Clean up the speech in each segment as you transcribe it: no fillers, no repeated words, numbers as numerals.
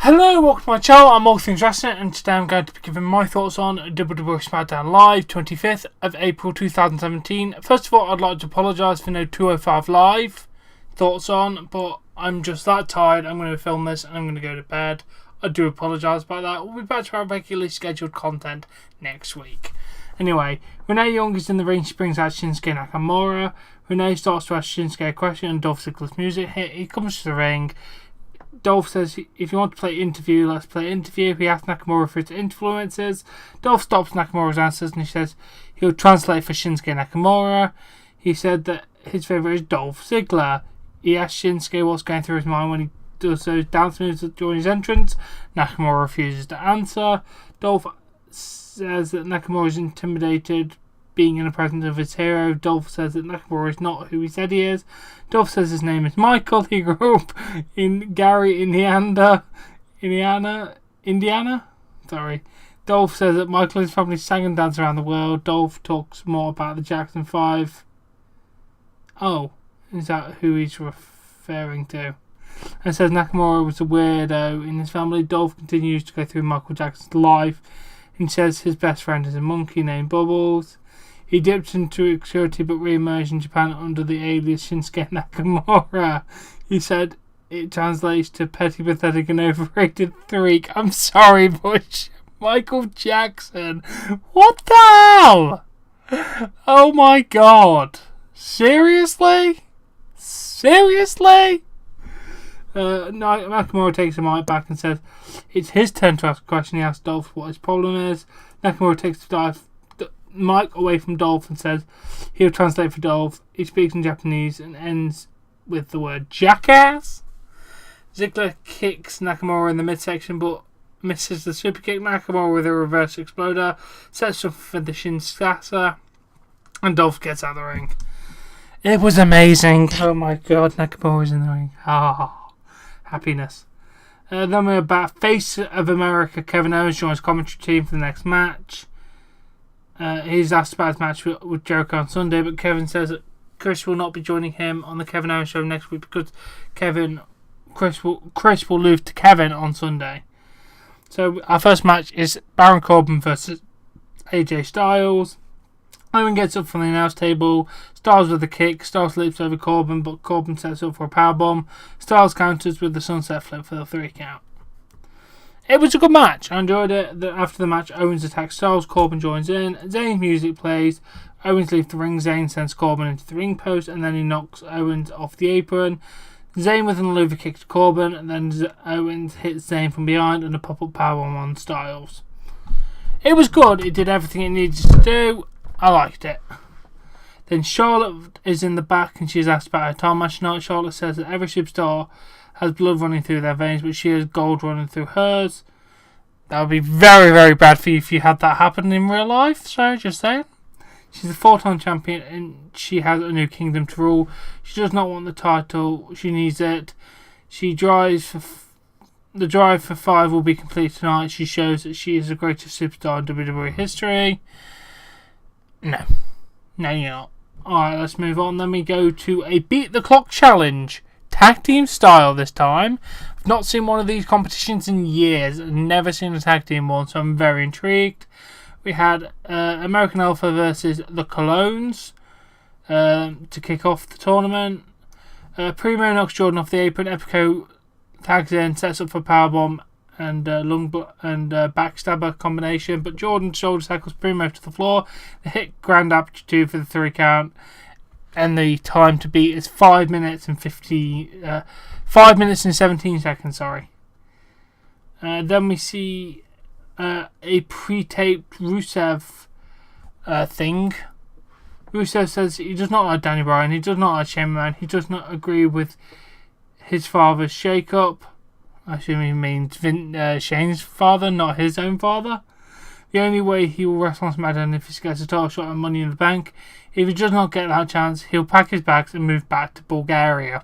Hello, welcome to my channel. I'm All Things Wrestling, and today I'm going to be giving my thoughts on WWE SmackDown Live, 25th of April 2017. First of all, I'd like to apologise for no 205 Live thoughts on, but I'm just that tired. I'm going to film this and I'm going to go to bed. I do apologise about that. We'll be back to our regularly scheduled content next week. Anyway, Renee Young is in the ring. She brings out Shinsuke Nakamura. Renee starts to ask Shinsuke a question, and Dolph Ziggler's music hit. He comes to the ring. Dolph says, if you want to play interview, let's play interview. He asks Nakamura for his influences. Dolph stops Nakamura's answers and he says he'll translate for Shinsuke Nakamura. He said that his favourite is Dolph Ziggler. He asks Shinsuke what's going through his mind when he does those dance moves during his entrance. Nakamura refuses to answer. Dolph says that Nakamura is intimidated being in the presence of his hero. Dolph says that Nakamura is not who he said he is. Dolph says his name is Michael. He grew up in Gary, Indiana. Sorry. Dolph says that Michael and his family sang and danced around the world. Dolph talks more about the Jackson 5. Oh, is that who he's referring to? And says Nakamura was a weirdo in his family. Dolph continues to go through Michael Jackson's life and says his best friend is a monkey named Bubbles. He dipped into obscurity but re-emerged in Japan under the alias Shinsuke Nakamura. He said it translates to petty, pathetic and overrated freak. I'm sorry, but Michael Jackson. What the hell? Oh my god. Seriously? Nakamura takes the mic back and says it's his turn to ask a question. He asks Dolph what his problem is. Nakamura takes the mic away from Dolph and says he'll translate for Dolph. He speaks in Japanese and ends with the word jackass. Ziggler kicks Nakamura in the midsection but misses the super kick. Nakamura with a reverse exploder sets up for the Shinskasa and Dolph gets out of the ring. It was amazing. Oh my god, Nakamura's in the ring. Happiness. Then we're back. Face of America Kevin Owens joins commentary team for the next match. He's asked about his match with Jericho on Sunday, but Kevin says that Chris will not be joining him on the Kevin Owens show next week because Chris will lose to Kevin on Sunday. So our first match is Baron Corbin versus AJ Styles. Owen gets up from the announce table. Styles with a kick. Styles leaps over Corbin, but Corbin sets up for a powerbomb. Styles counters with the sunset flip for the 3 count. It was a good match. I enjoyed it. After the match, Owens attacks Styles. Corbin joins in. Zayn's music plays. Owens leaves the ring. Zayn sends Corbin into the ring post, and then he knocks Owens off the apron. Zayn with an Aluva kick to Corbin, and then Owens hits Zayn from behind and a pop-up powerbomb on Styles. It was good. It did everything it needed to do. I liked it. Then Charlotte is in the back and she's asked about her time match tonight. Charlotte says that every superstar has blood running through their veins, but she has gold running through hers. That would be very, very bad for you if you had that happen in real life. So, just saying. She's a 4-time champion and she has a new kingdom to rule. She does not want the title. She needs it. She drives for... The drive for 5 will be complete tonight. She shows that she is the greatest superstar in WWE history. No, you're not. Alright, let's move on. Then we go to a Beat the Clock challenge. Tag team style this time. I've not seen one of these competitions in years. I've never seen a tag team one, so I'm very intrigued. We had American Alpha versus the Colognes to kick off the tournament. Primo knocks Jordan off the apron. Epico tags in, sets up for powerbomb and backstabber combination, but Jordan shoulder tackles Primo to the floor. The hit grand aptitude for the 3 count, and the time to beat is 5 minutes and 17 seconds. Sorry. Then we see a pre-taped Rusev thing. Rusev says he does not like Danny Bryan. He does not like Shane McMahon. He does not agree with his father's shake-up. I assume he means Shane's father, not his own father. The only way he will wrestle on SmackDown if he gets a title shot and Money in the Bank. If he does not get that chance, he'll pack his bags and move back to Bulgaria.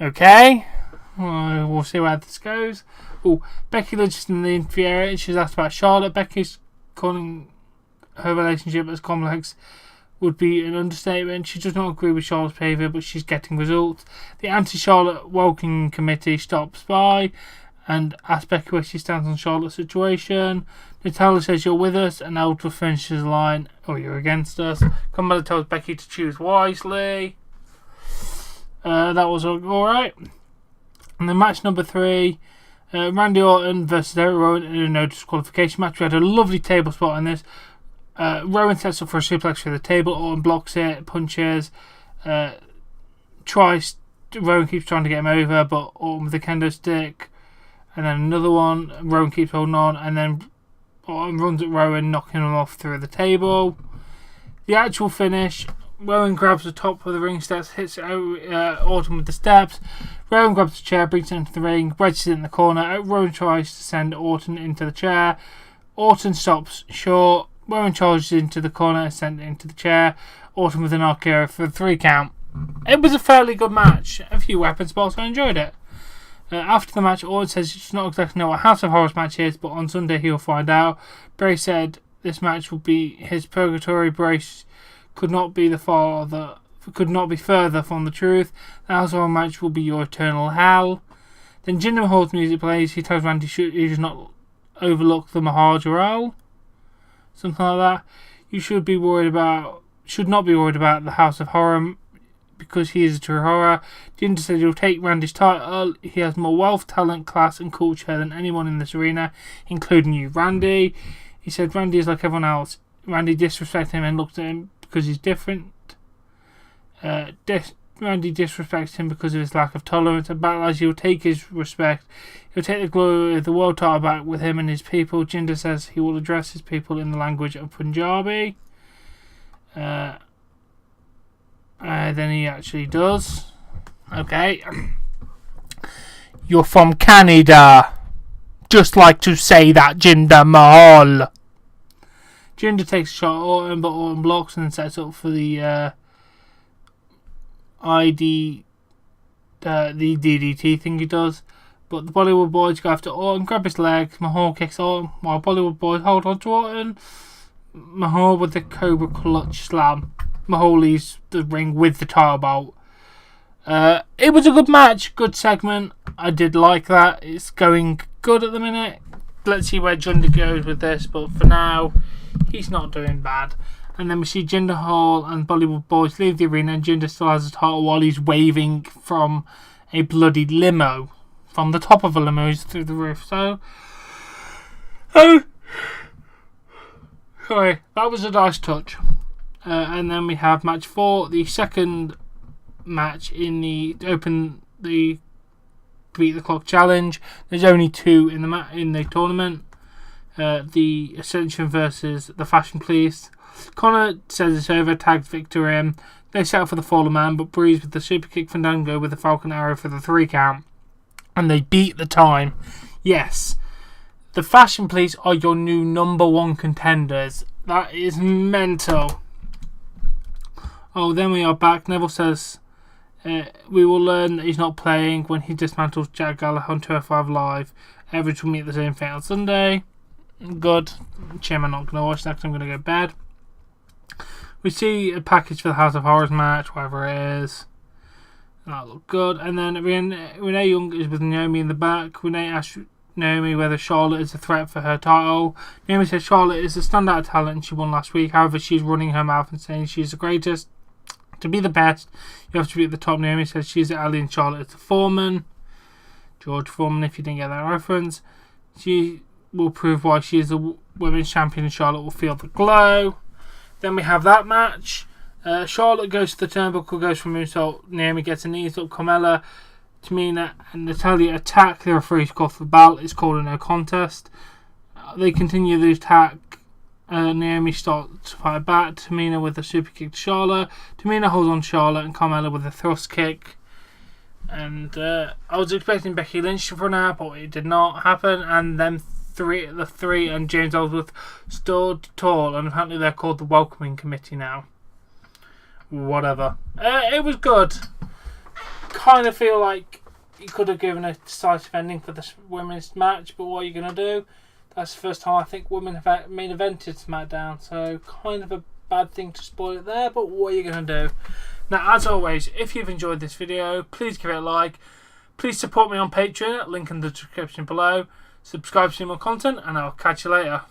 Okay, we'll see where this goes. Becky Lynch is in the interview area. She's asked about Charlotte. Becky's calling her relationship as complex would be an understatement. She does not agree with Charlotte's behaviour, but she's getting results. The anti-Charlotte Woking Committee stops by, and asks Becky where she stands on Charlotte's situation. Natalya says you're with us, and Ellsworth finishes the line, or you're against us. Carmella tells Becky to choose wisely. That was alright. And then match number 3, Randy Orton versus Eric Rowan in a no disqualification match. We had a lovely table spot on this. Rowan sets up for a suplex through the table. Orton blocks it, punches, Rowan keeps trying to get him over, but Orton with the kendo stick. And then another one, Rowan keeps holding on, and then Orton runs at Rowan, knocking him off through the table. The actual finish, Rowan grabs the top of the ring steps, hits Orton with the steps. Rowan grabs the chair, brings it into the ring, wedges it in the corner. Rowan tries to send Orton into the chair. Orton stops short. Rowan charges into the corner and sends it into the chair. Orton with an RKO for the 3 count. It was a fairly good match. A few weapon spots, I enjoyed it. After the match, Orton says he does not exactly know what House of Horrors match is, but on Sunday he'll find out. Bray said this match will be his purgatory. Brace could not be further from the truth. The House of Horrors match will be your eternal hell. Then Jinder Mahal's music plays. He tells Randy he does not overlook the Mahal. Something like that. You should not be worried about the House of Horror because he is a true horror. Jinder said he'll take Randy's title. He has more wealth, talent, class and culture than anyone in this arena, including you, Randy. He said Randy is like everyone else. Randy disrespects him and looks at him because he's different. Randy disrespects him because of his lack of tolerance. And Backlash, he'll take his respect. He'll take the glory of the world title back with him and his people. Jinder says he will address his people in the language of Punjabi. Then he actually does. Okay. You're from Canada. Just like to say that, Jinder Mahal. Jinder takes a shot at Orton, but Orton blocks and then sets up for the the DDT thing he does. But the Bollywood boys go after Orton, grab his legs. Mahal kicks Orton while Bollywood boys hold on to Orton. Mahal with the Cobra Clutch Slam. Mahal leaves the ring with the title belt. It was a good match, good segment. I did like that. It's going good at the minute. Let's see where Jinder goes with this, but for now, he's not doing bad. And then we see Jinder Mahal and Bollywood boys leave the arena, and Jinder still has the title while he's waving from a bloody limo. From the top of a limo, he's through the roof. So, sorry, that was a nice touch. And then we have match 4, the second match in the Beat the Clock challenge. There's only 2 in the tournament. The Ascension versus the Fashion Police. Connor says it's over, tags Victor in. They set up for the Fallen Man, but Breeze with the super kick Fandango with the Falcon Arrow for the 3 count. And they beat the time. Yes, the Fashion Police are your new number 1 contenders. That is mental. Oh, then we are back. Neville says we will learn that he's not playing when he dismantles Jack Gallagher on 205 Live. Everett will meet the same fate on Sunday. Good. Shame I'm not going to watch that because I'm going to go to bed. We see a package for the House of Horrors match, whatever it is. That looked good. And then Renee Young is with Naomi in the back. Renee asks Naomi whether Charlotte is a threat for her title. Naomi says Charlotte is a standout talent and she won last week. However, she's running her mouth and saying she's the greatest. To be the best, you have to be at the top. Naomi says she's Ally and Charlotte is the Foreman. George Foreman, if you didn't get that reference. She will prove why she is the women's champion and Charlotte will feel the glow. Then we have that match. Charlotte goes to the turnbuckle, goes for moonsault. Naomi gets a knees up. Carmella, Tamina and Natalya attack. The referee calls for the belt. It's called a no contest. They continue the attack. Naomi starts to fight back. Tamina with a super kick to Charlotte. Tamina holds on to Charlotte and Carmella with a thrust kick. And I was expecting Becky Lynch to run out, but it did not happen. And then the three and James Ellsworth stood tall, and apparently they're called the Welcoming Committee now. Whatever. It was good. Kind of feel like you could have given a decisive ending for this women's match, but what are you going to do? That's the first time I think women have main evented SmackDown, so kind of a bad thing to spoil it there, but what are you going to do? Now, as always, if you've enjoyed this video, please give it a like. Please support me on Patreon, link in the description below. Subscribe to see more content, and I'll catch you later.